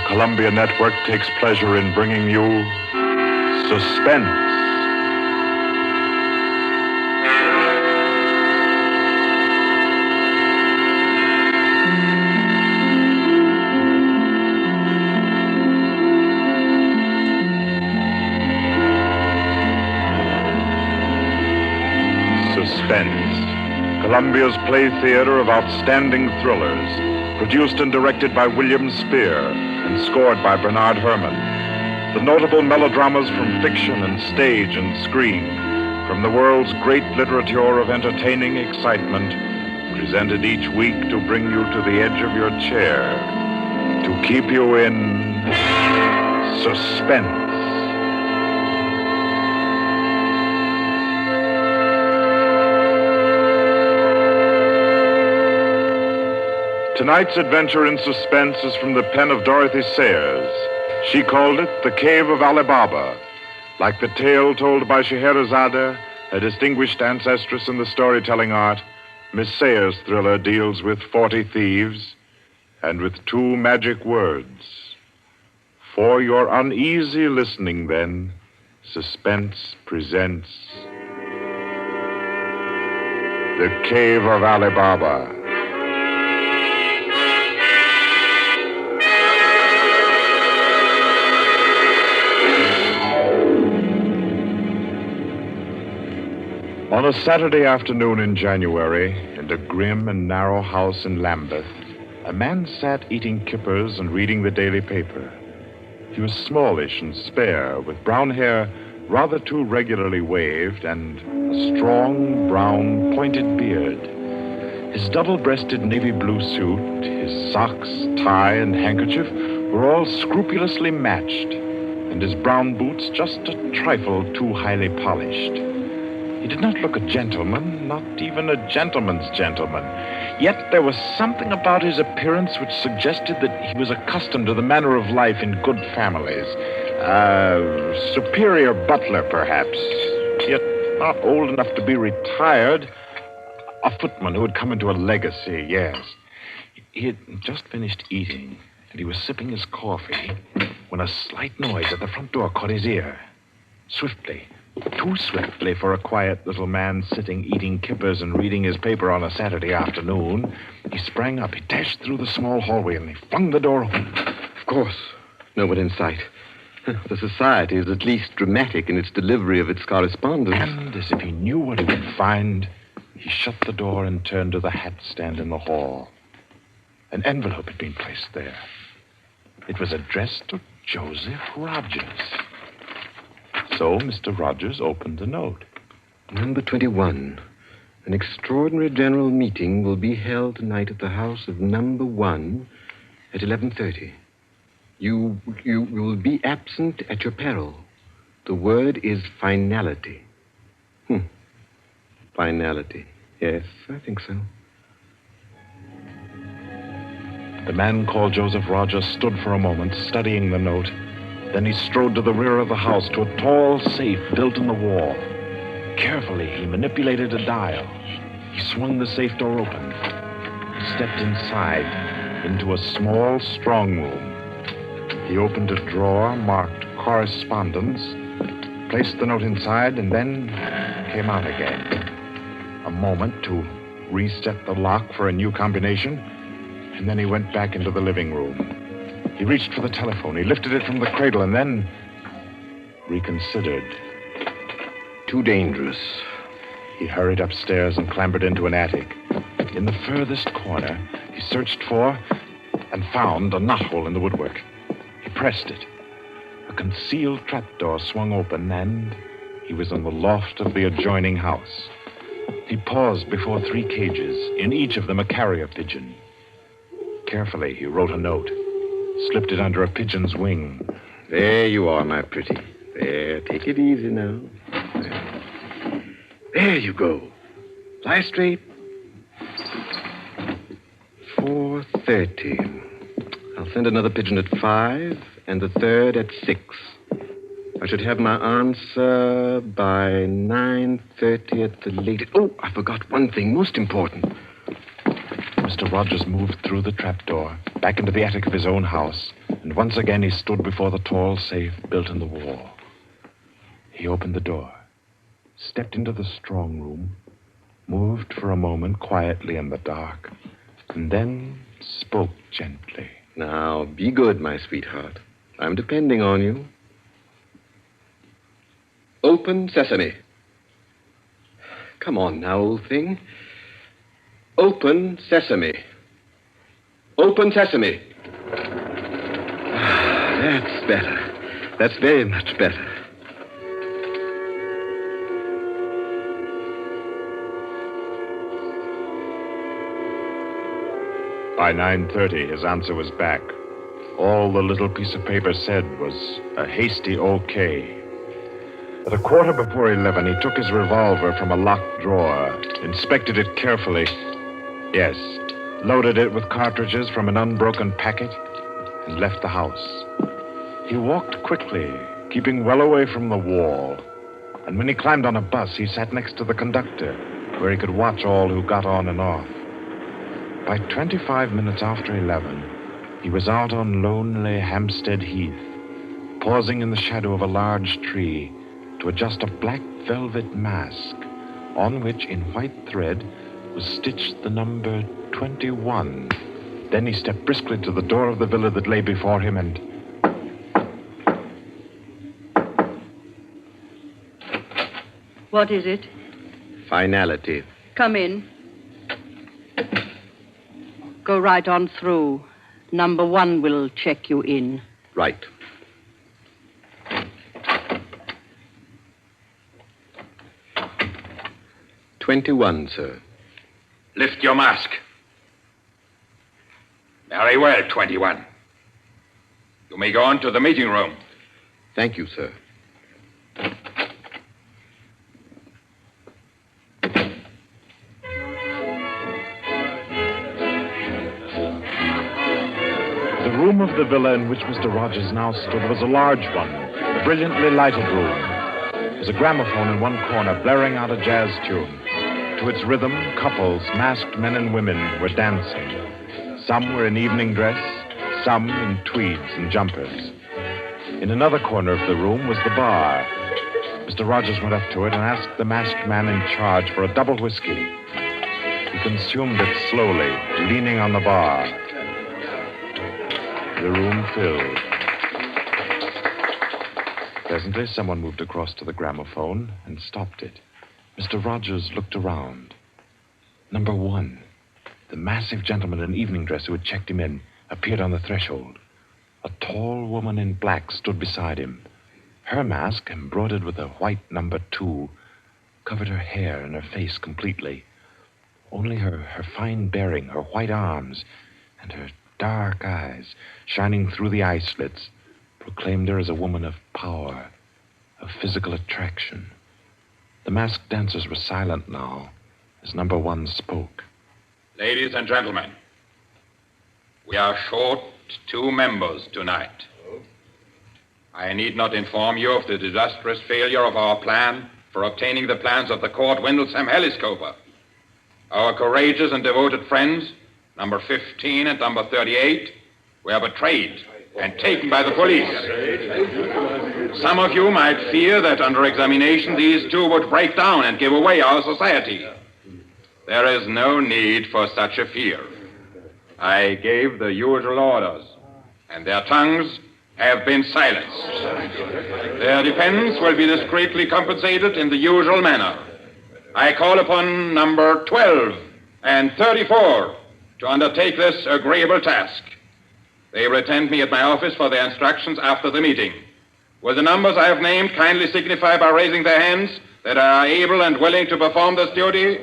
Columbia Network takes pleasure in bringing you Suspense. Suspense, Columbia's play theater of outstanding thrillers, produced and directed by William Spear and scored by Bernard Herrmann. The notable melodramas from fiction and stage and screen, from the world's great literature of entertaining excitement, presented each week to bring you to the edge of your chair, to keep you in suspense. Tonight's adventure in suspense is from the pen of Dorothy Sayers. She called it The Cave of Ali Baba. Like the tale told by Scheherazade, a distinguished ancestress in the storytelling art, Miss Sayers' thriller deals with 40 thieves and with 2 magic words. For your uneasy listening, then, Suspense presents The Cave of Ali Baba. On a Saturday afternoon in January, in a grim and narrow house in Lambeth, a man sat eating kippers and reading the daily paper. He was smallish and spare, with brown hair rather too regularly waved and a strong, brown, pointed beard. His double-breasted navy blue suit, his socks, tie, and handkerchief were all scrupulously matched, and his brown boots just a trifle too highly polished. He did not look a gentleman, not even a gentleman's gentleman. Yet there was something about his appearance which suggested that he was accustomed to the manner of life in good families. A superior butler, perhaps, yet not old enough to be retired. A footman who had come into a legacy, yes. He had just finished eating, and he was sipping his coffee when a slight noise at the front door caught his ear. Swiftly, too swiftly for a quiet little man sitting eating kippers and reading his paper on a Saturday afternoon, he sprang up. He dashed through the small hallway and he flung the door open. Of course, no one in sight. The society is at least dramatic in its delivery of its correspondence. And as if he knew what he would find, he shut the door and turned to the hat stand in the hall. An envelope had been placed there. It was addressed to Joseph Rogers. So Mr. Rogers opened the note. Number 21. An extraordinary general meeting will be held tonight at the house of number 1 at 11:30. You will be absent at your peril. The word is finality. Finality. Yes, I think so. The man called Joseph Rogers stood for a moment, studying the note. Then he strode to the rear of the house, to a tall safe built in the wall. Carefully, he manipulated a dial. He swung the safe door open. He stepped inside, into a small strong room. He opened a drawer marked Correspondence, placed the note inside, and then came out again. A moment to reset the lock for a new combination, and then he went back into the living room. He reached for the telephone. He lifted it from the cradle and then reconsidered. Too dangerous. He hurried upstairs and clambered into an attic. In the furthest corner, he searched for and found a knothole in the woodwork. He pressed it. A concealed trapdoor swung open, and he was in the loft of the adjoining house. He paused before 3 cages, in each of them a carrier pigeon. Carefully, he wrote a note. Slipped it under a pigeon's wing. There you are, my pretty. There, take it easy now. There you go. Fly straight. 4:30. I'll send another pigeon at 5 and the third at 6. I should have my answer by 9:30 at the latest. Oh, I forgot one thing, most important. Mr. Rogers moved through the trapdoor, back into the attic of his own house, and and once again he stood before the tall safe built in the wall. He opened the door, stepped into the strong room, moved for a moment quietly in the dark, and then spoke gently. Now, be good, my sweetheart. I'm depending on you. Open sesame. Come on now, old thing. Open sesame. Open sesame. That's better. That's very much better. By 9:30, his answer was back. All the little piece of paper said was a hasty okay. At a quarter before 11, he took his revolver from a locked drawer, inspected it carefully. Yes, loaded it with cartridges from an unbroken packet, and left the house. He walked quickly, keeping well away from the wall. And when he climbed on a bus, he sat next to the conductor, where he could watch all who got on and off. By 25 minutes after 11, he was out on lonely Hampstead Heath, pausing in the shadow of a large tree to adjust a black velvet mask on which, in white thread, was stitched the number 21. Then he stepped briskly to the door of the villa that lay before him and... What is it? Finality. Come in. Go right on through. Number 1 will check you in. Right. "21, sir. Lift your mask. Very well, 21. You may go on to the meeting room. Thank you, sir. The room of the villa in which Mr. Rogers now stood was a large one, a brilliantly lighted room. There was a gramophone in one corner, blaring out a jazz tune. To its rhythm, couples, masked men and women, were dancing. Some were in evening dress, some in tweeds and jumpers. In another corner of the room was the bar. Mr. Rogers went up to it and asked the masked man in charge for a double whiskey. He consumed it slowly, leaning on the bar. The room filled. Presently, someone moved across to the gramophone and stopped it. Mr. Rogers looked around. Number 1, the massive gentleman in evening dress who had checked him in, appeared on the threshold. A tall woman in black stood beside him. Her mask, embroidered with a white number 2, covered her hair and her face completely. Only her fine bearing, her white arms, and her dark eyes, shining through the eye slits, proclaimed her as a woman of power, of physical attraction. The masked dancers were silent now as number 1 spoke. Ladies and gentlemen, we are short 2 members tonight. I need not inform you of the disastrous failure of our plan for obtaining the plans of the Court Windlesham Heliscoper. Our courageous and devoted friends, number 15 and number 38, were betrayed and taken by the police. Some of you might fear that under examination these 2 would break down and give away our society. There is no need for such a fear. I gave the usual orders, and their tongues have been silenced. Their defense will be discreetly compensated in the usual manner. I call upon number 12 and 34 to undertake this agreeable task. They will attend me at my office for their instructions after the meeting. Will the numbers I have named kindly signify by raising their hands that they are able and willing to perform this duty?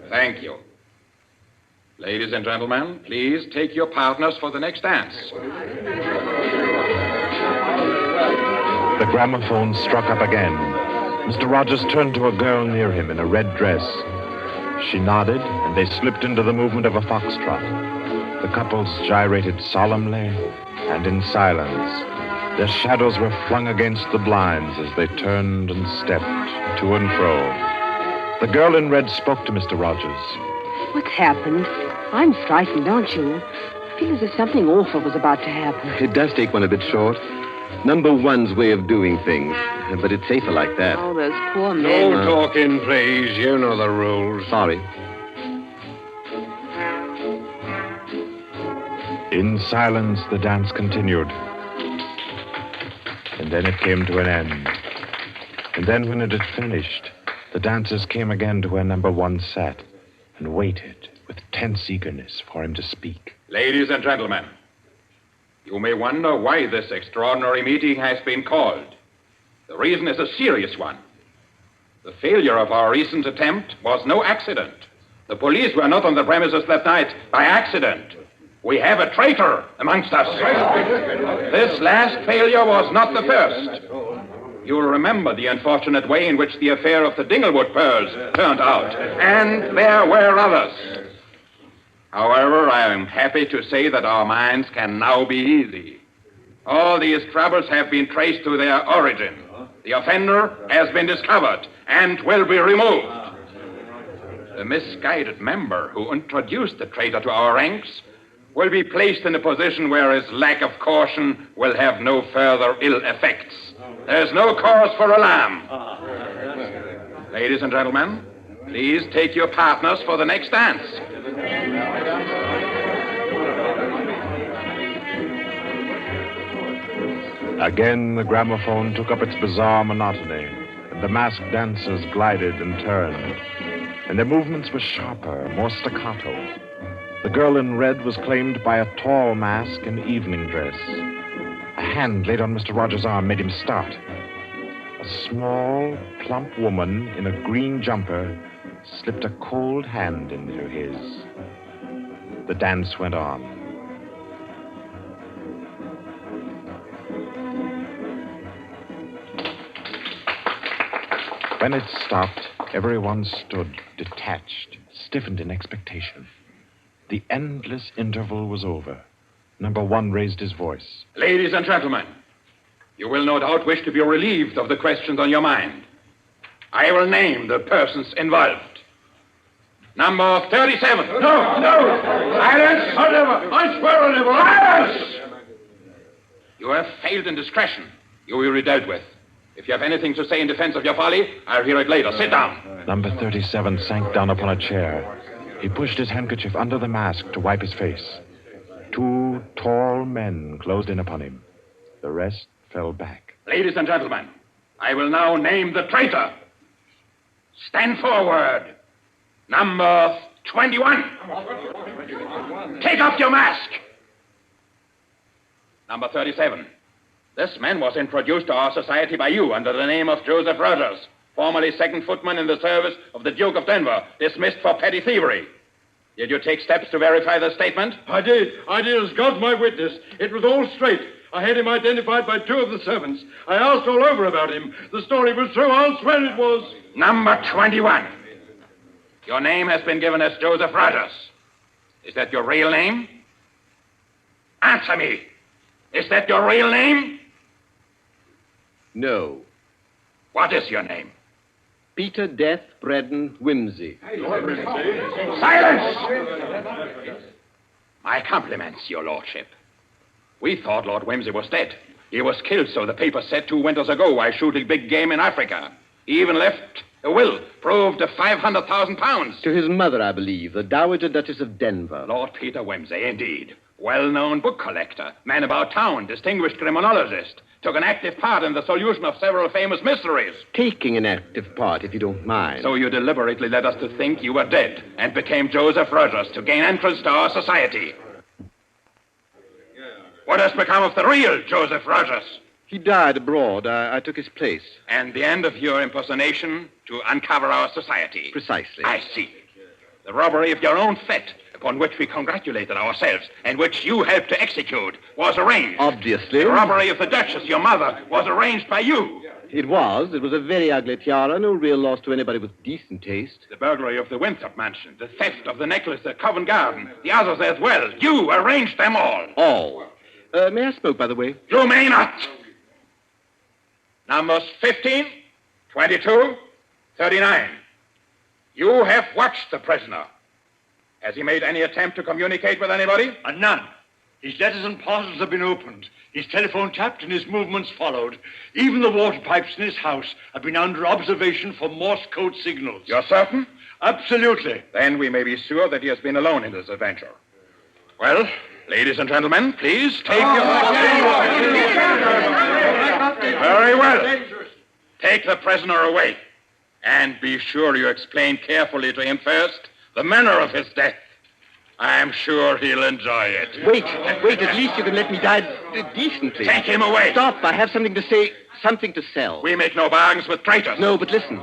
Thank you. Ladies and gentlemen, please take your partners for the next dance. The gramophone struck up again. Mr. Rogers turned to a girl near him in a red dress. She nodded, and they slipped into the movement of a foxtrot. The couples gyrated solemnly and in silence. Their shadows were flung against the blinds as they turned and stepped to and fro. The girl in red spoke to Mr. Rogers. What's happened? I'm frightened, aren't you? feel as if something awful was about to happen. It does take one a bit short. Number one's way of doing things. But it's safer like that. Oh, those poor men. No talking, please. You know the rules. Sorry. In silence, the dance continued. And then it came to an end. And then when it had finished, the dancers came again to where number one sat and waited with tense eagerness for him to speak. Ladies and gentlemen, you may wonder why this extraordinary meeting has been called. The reason is a serious one. The failure of our recent attempt was no accident. The police were not on the premises that night by accident. We have a traitor amongst us. This last failure was not the first. You'll remember the unfortunate way in which the affair of the Dinglewood pearls turned out. And there were others. However, I am happy to say that our minds can now be easy. All these troubles have been traced to their origin. The offender has been discovered and will be removed. The misguided member who introduced the traitor to our ranks will be placed in a position where his lack of caution will have no further ill effects. There's no cause for alarm. Ladies and gentlemen, please take your partners for the next dance. Again, the gramophone took up its bizarre monotony, and the masked dancers glided and turned, and their movements were sharper, more staccato. The girl in red was claimed by a tall mask in evening dress. A hand laid on Mr. Rogers' arm made him start. A small, plump woman in a green jumper slipped a cold hand into his. The dance went on. When it stopped, everyone stood detached, stiffened in expectation. The endless interval was over. Number one raised his voice. Ladies and gentlemen, you will no doubt wish to be relieved of the questions on your mind. I will name the persons involved. Number 37. No! Silence! I swear on it. Silence! You have failed in discretion. You will be dealt with. If you have anything to say in defense of your folly, I'll hear it later. Sit down. Number 37 sank down upon a chair. He pushed his handkerchief under the mask to wipe his face. Two tall men closed in upon him. The rest fell back. Ladies and gentlemen, I will now name the traitor. Stand forward. Number 21. Take off your mask. Number 37. This man was introduced to our society by you under the name of Joseph Rogers, formerly second footman in the service of the Duke of Denver, dismissed for petty thievery. Did you take steps to verify the statement? I did, as God's my witness. It was all straight. I had him identified by two of the servants. I asked all over about him. The story was true. I'll swear it was. Number 21. Your name has been given as Joseph Rogers. Is that your real name? Answer me. Is that your real name? No. What is your name? Peter Death Braddon Whimsy. Silence! My compliments, your lordship. We thought Lord Whimsy was dead. He was killed, so the paper said 2 winters ago, while shooting big game in Africa. He even left a will, proved of £500,000. To his mother, I believe, the Dowager Duchess of Denver. Lord Peter Whimsy, indeed. Well-known book collector, man about town, distinguished criminologist. Took an active part in the solution of several famous mysteries. Taking an active part, if you don't mind. So you deliberately led us to think you were dead and became Joseph Rogers to gain entrance to our society. What has become of the real Joseph Rogers? He died abroad. I took his place. And the end of your impersonation to uncover our society? Precisely. I see. The robbery of your own fete, upon which we congratulated ourselves, and which you helped to execute, was arranged. Obviously. The robbery of the Duchess, your mother, was arranged by you. It was. It was a very ugly tiara. No real loss to anybody with decent taste. The burglary of the Winthrop mansion, the theft of the necklace at Covent Garden, the others as well. You arranged them all. All. May I smoke, by the way? You may not. Numbers 15, 22, 39. You have watched the prisoner. Has he made any attempt to communicate with anybody? None. His letters and parcels have been opened. His telephone tapped and his movements followed. Even the water pipes in his house have been under observation for Morse code signals. You're certain? Absolutely. Then we may be sure that he has been alone in this adventure. Well, ladies and gentlemen, please take your... Very well. Take the prisoner away. And be sure you explain carefully to him first the manner of his death. I'm sure he'll enjoy it. Wait, at least you can let me die decently. Take him away. Stop, I have something to say, something to sell. We make no bargains with traitors. No, but listen.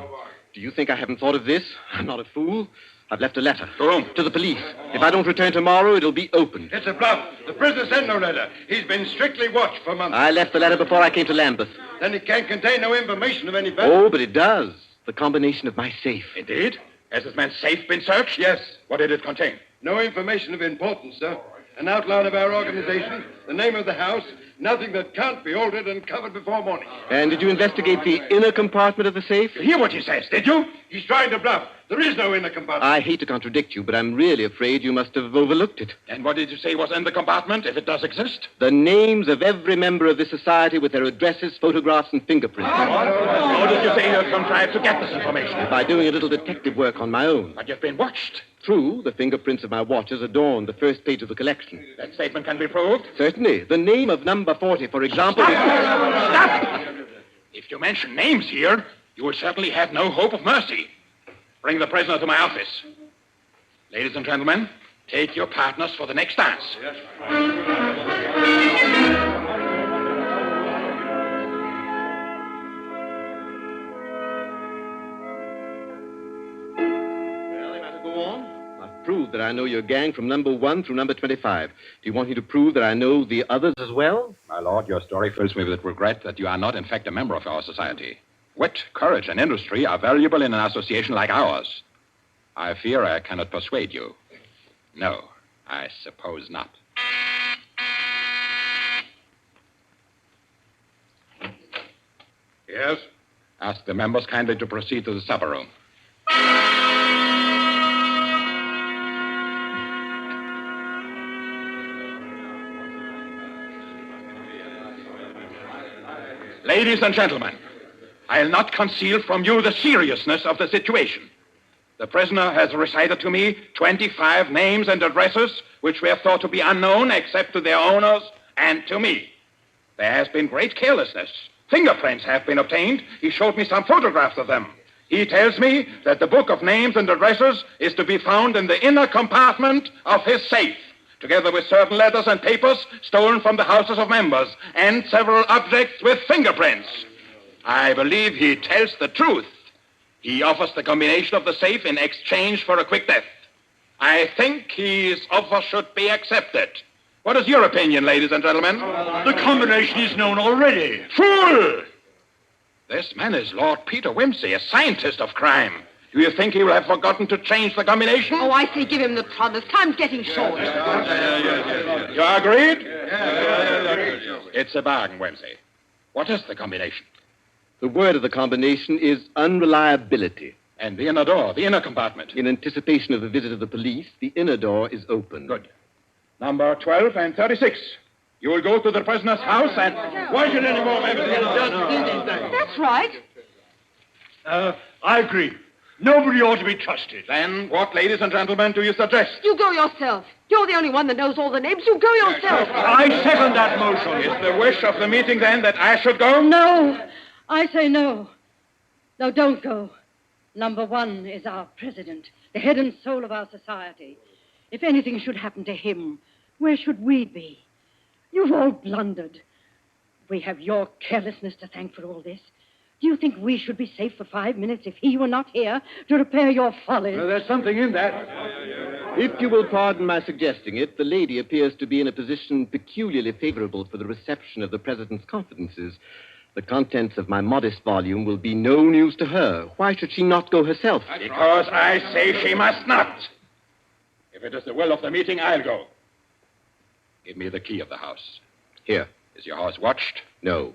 Do you think I haven't thought of this? I'm not a fool. I've left a letter. To whom? To the police. If I don't return tomorrow, it'll be opened. It's a bluff. The prisoner sent no letter. He's been strictly watched for months. I left the letter before I came to Lambeth. Then it can't contain no information of any value. Oh, but it does. The combination of my safe. Indeed? Has this man's safe been searched? Yes. What did it contain? No information of importance, sir. An outline of our organization, the name of the house, nothing that can't be altered and covered before morning. And did you investigate the inner compartment of the safe? You hear what he says, did you? He's trying to bluff. There is no inner compartment. I hate to contradict you, but I'm really afraid you must have overlooked it. And what did you say was in the compartment, if it does exist? The names of every member of this society with their addresses, photographs, and fingerprints. How did you say you contrived to get this information? By doing a little detective work on my own. But you've been watched. True, the fingerprints of my watches adorn the first page of the collection. That statement can be proved? Certainly. The name of number 40, for example... Stop! If you mention names here, you will certainly have no hope of mercy. Bring the prisoner to my office. Ladies and gentlemen, take your partners for the next dance. Yes. Prove that I know your gang from number 1 through number 25. Do you want me to prove that I know the others as well? My lord, your story fills me with regret that you are not, in fact, a member of our society. Wit, courage, and industry are valuable in an association like ours. I fear I cannot persuade you. No, I suppose not. Yes? Ask the members kindly to proceed to the supper room. Ladies and gentlemen, I'll not conceal from you the seriousness of the situation. The prisoner has recited to me 25 names and addresses which were thought to be unknown except to their owners and to me. There has been great carelessness. Fingerprints have been obtained. He showed me some photographs of them. He tells me that the book of names and addresses is to be found in the inner compartment of his safe, together with certain letters and papers stolen from the houses of members, and several objects with fingerprints. I believe he tells the truth. He offers the combination of the safe in exchange for a quick death. I think his offer should be accepted. What is your opinion, ladies and gentlemen? The combination is known already. Fool! This man is Lord Peter Wimsey, a scientist of crime. Do you think he will have forgotten to change the combination? Oh, I say give him the promise. Time's getting short. You agreed? It's a bargain, Wimsey. What is the combination? The word of the combination is unreliability. And the inner door, the inner compartment. In anticipation of the visit of the police, the inner door is open. Good. Number 12 and 36. You will go to the prisoner's house and... Why should any more members just... That's right. I agree. Nobody ought to be trusted. Then what, ladies and gentlemen, do you suggest? You go yourself. You're the only one that knows all the names. You go yourself. I second that motion. Is the wish of the meeting, then, that I should go? No. I say no. No, don't go. Number 1 is our president, the head and soul of our society. If anything should happen to him, where should we be? You've all blundered. We have your carelessness to thank for all this. Do you think we should be safe for 5 minutes if he were not here to repair your follies? Well, there's something in that. If you will pardon my suggesting it, the lady appears to be in a position peculiarly favorable for the reception of the president's confidences. The contents of my modest volume will be no news to her. Why should she not go herself? Because I say she must not. If it is the will of the meeting, I'll go. Give me the key of the house. Here. Is your house watched? No.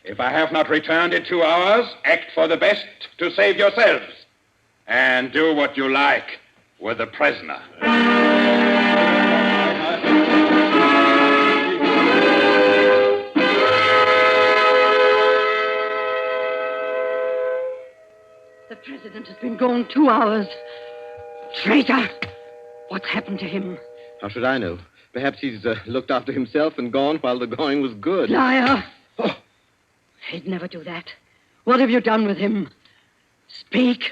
If I have not returned in 2 hours, act for the best to save yourselves. And do what you like with the prisoner. president has been gone 2 hours. Traitor! What's happened to him? How should I know? Perhaps he's looked after himself and gone while the going was good. Liar! Oh. He'd never do that. What have you done with him? Speak,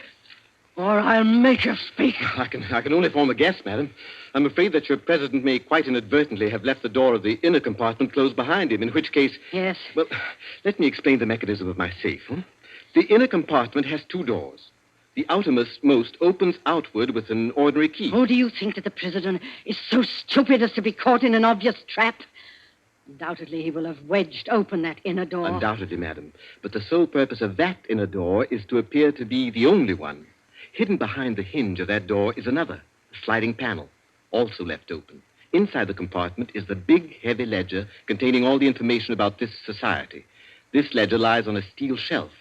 or I'll make you speak. I can only form a guess, madam. I'm afraid that your president may quite inadvertently have left the door of the inner compartment closed behind him, in which case... Yes? Well, let me explain the mechanism of my safe. The inner compartment has 2 doors. The outermost opens outward with an ordinary key. Oh, do you think that the president is so stupid as to be caught in an obvious trap? Undoubtedly, he will have wedged open that inner door. Undoubtedly, madam. But the sole purpose of that inner door is to appear to be the only one. Hidden behind the hinge of that door is another, a sliding panel, also left open. Inside the compartment is the big, heavy ledger containing all the information about this society. This ledger lies on a steel shelf.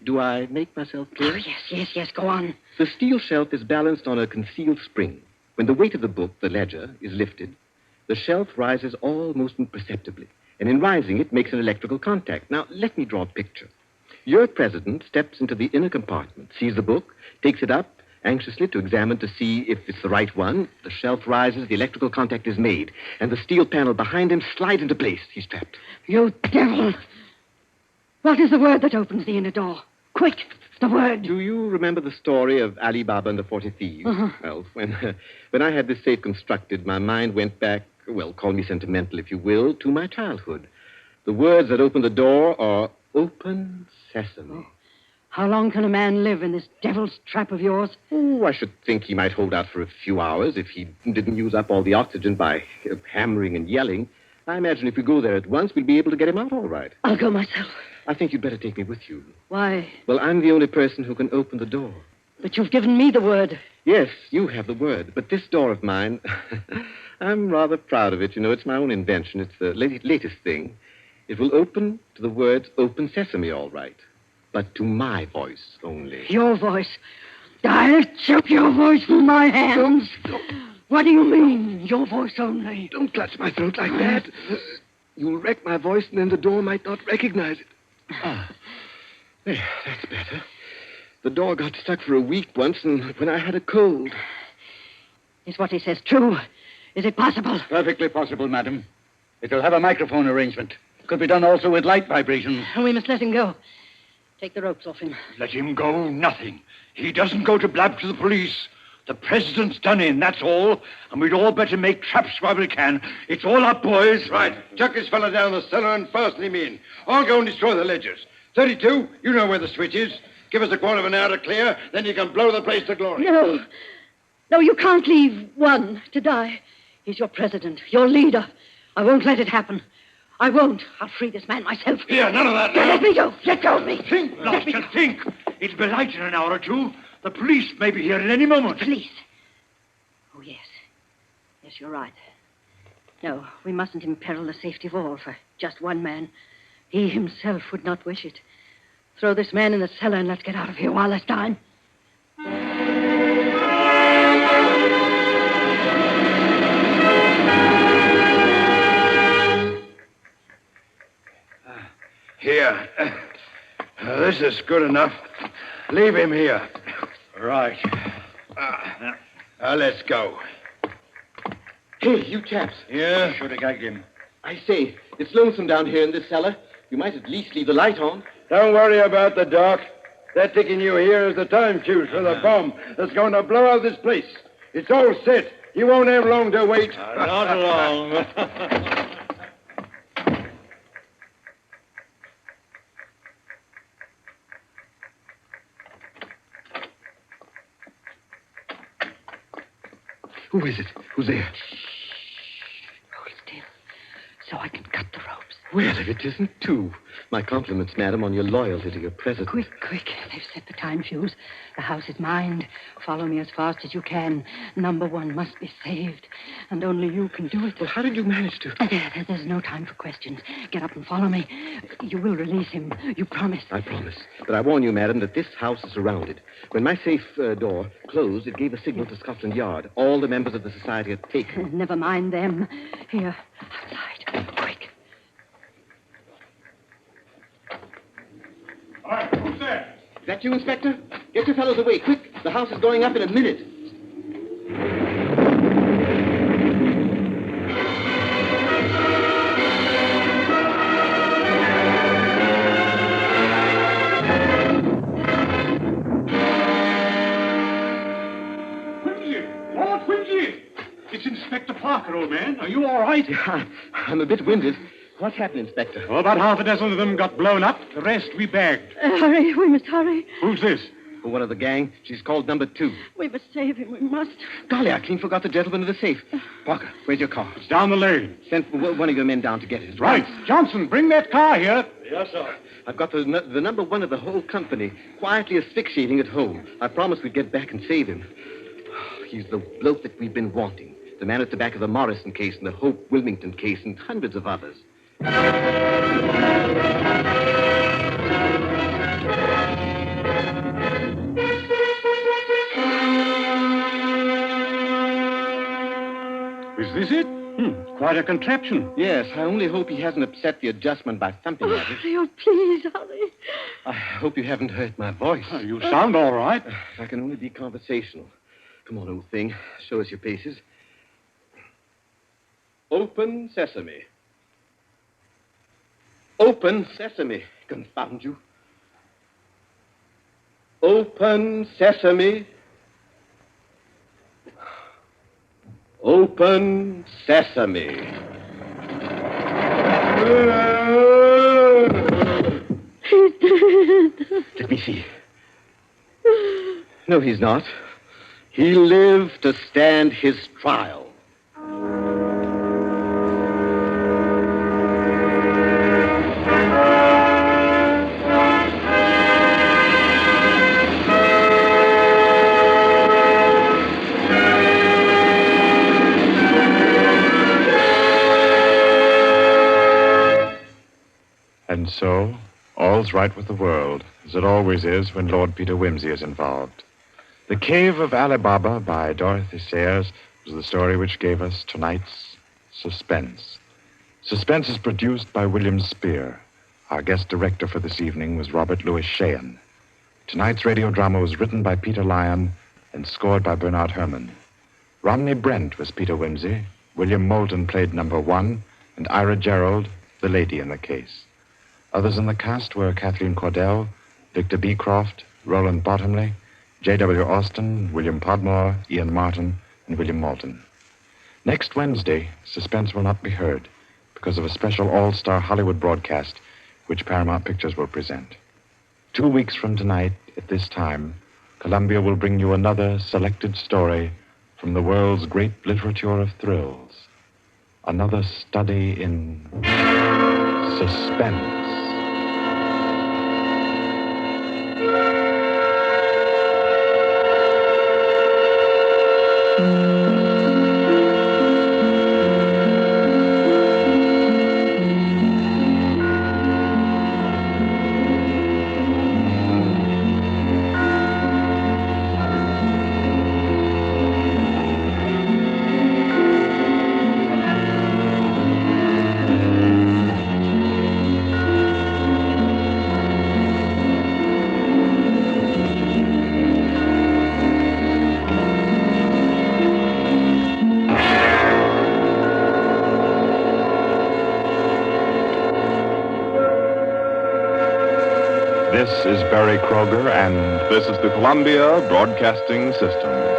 Do I make myself clear? Oh, yes, go on. The steel shelf is balanced on a concealed spring. When the weight of the book, the ledger, is lifted, the shelf rises almost imperceptibly, and in rising, it makes an electrical contact. Now, let me draw a picture. Your president steps into the inner compartment, sees the book, takes it up, anxiously to examine to see if it's the right one. The shelf rises, the electrical contact is made, and the steel panel behind him slides into place. He's trapped. You devil! What is the word that opens the inner door? Quick, the word. Do you remember the story of Ali Baba and the 40 Thieves? Uh-huh. Well, when I had this safe constructed, my mind went back, well, call me sentimental if you will, to my childhood. The words that open the door are open sesame. Oh. How long can a man live in this devil's trap of yours? Oh, I should think he might hold out for a few hours if he didn't use up all the oxygen by hammering and yelling. I imagine if we go there at once, we'll be able to get him out all right. I'll go myself. I think you'd better take me with you. Why? Well, I'm the only person who can open the door. But you've given me the word. Yes, you have the word. But this door of mine, I'm rather proud of it. You know, it's my own invention. It's the latest thing. It will open to the words open sesame, all right. But to my voice only. Your voice? I'll choke your voice from my hands. Don't. What do you mean, your voice only? Don't clutch my throat like that. You'll wreck my voice, and then the door might not recognize it. There, that's better. The door got stuck for a week once, and when I had a cold. Is what he says true? Is it possible? Perfectly possible, madam. It'll have a microphone arrangement. Could be done also with light vibrations. We must let him go. Take the ropes off him. Let him go, nothing. He doesn't go to blab to the police. The president's done in, that's all. And we'd all better make traps while we can. It's all up, boys. Right. Chuck this fella down the cellar and fasten him in. I'll go and destroy the ledgers. 32, you know where the switch is. Give us a quarter of an hour to clear, then you can blow the place to glory. No, you can't leave one to die. He's your president, your leader. I won't let it happen. I won't. I'll free this man myself. Here, none of that now. Let me go. Let go of me. Think, Blaster, think. It'll be light in an hour or two. The police may be here at any moment. Police? Oh, yes. Yes, you're right. No, we mustn't imperil the safety of all for just one man. He himself would not wish it. Throw this man in the cellar and let's get out of here while there's time. Here. This is good enough. Leave him here. Right. Let's go. Hey, you chaps. Yeah? Should have gagged him. I say, it's lonesome down here in this cellar. You might at least leave the light on. Don't worry about the dark. They're taking you here as the time fuse for the bomb that's going to blow out this place. It's all set. You won't have long to wait. Not long. Who is it? Who's there? Hold still, so I can cut the ropes. Well, if it isn't two. My compliments, madam, on your loyalty to your president. Quick. They've set the time fuse. The house is mine. Follow me as fast as you can. Number one must be saved. And only you can do it. Well, how did you manage to? There's no time for questions. Get up and follow me. You will release him. You promise. I promise. But I warn you, madam, that this house is surrounded. When my safe door closed, it gave a signal to Scotland Yard. All the members of the society had taken. Never mind them. Here, outside. Quick. All right, who's there? Is that you, Inspector? Get your fellows away, quick. The house is going up in a minute. Lord Quincy! It's Inspector Parker, old man. Are you all right? I'm a bit winded. What's happened, Inspector? Well, about half a dozen of them got blown up. The rest we bagged. Hurry, we must hurry. Who's this? One of the gang. She's called number 2. We must save him, we must. Golly, I clean forgot the gentleman in the safe. Parker, where's your car? It's down the lane. Send one of your men down to get it. Right. Johnson, bring that car here. Yes, sir. I've got the number 1 of the whole company quietly asphyxiating at home. I promised we'd get back and save him. He's the bloke that we've been wanting. The man at the back of the Morrison case and the Hope Wilmington case and hundreds of others. Is this it? Quite a contraption. Yes, I only hope he hasn't upset the adjustment by thumping at it. Oh, please, hurry. I hope you haven't hurt my voice. You sound all right. If I can only be conversational. Come on, old thing. Show us your paces. Open sesame. Open sesame. Confound you. Open sesame. Open sesame. He's dead. Let me see. No, he's not. He lived to stand his trial. And so, all's right with the world, as it always is when Lord Peter Wimsey is involved. The Cave of Ali Baba by Dorothy Sayers was the story which gave us tonight's Suspense. Suspense is produced by William Spear. Our guest director for this evening was Robert Louis Sheehan. Tonight's radio drama was written by Peter Lyon and scored by Bernard Herrmann. Romney Brent was Peter Wimsey, William Moulton played number 1, and Ira Gerald, the lady in the case. Others in the cast were Kathleen Cordell, Victor Beecroft, Roland Bottomley, J.W. Austin, William Podmore, Ian Martin, and William Moulton. Next Wednesday, Suspense will not be heard because of a special all-star Hollywood broadcast which Paramount Pictures will present. 2 weeks from tonight, at this time, Columbia will bring you another selected story from the world's great literature of thrills. Another study in suspense. This is Barry Kroger, and This is the Columbia Broadcasting System.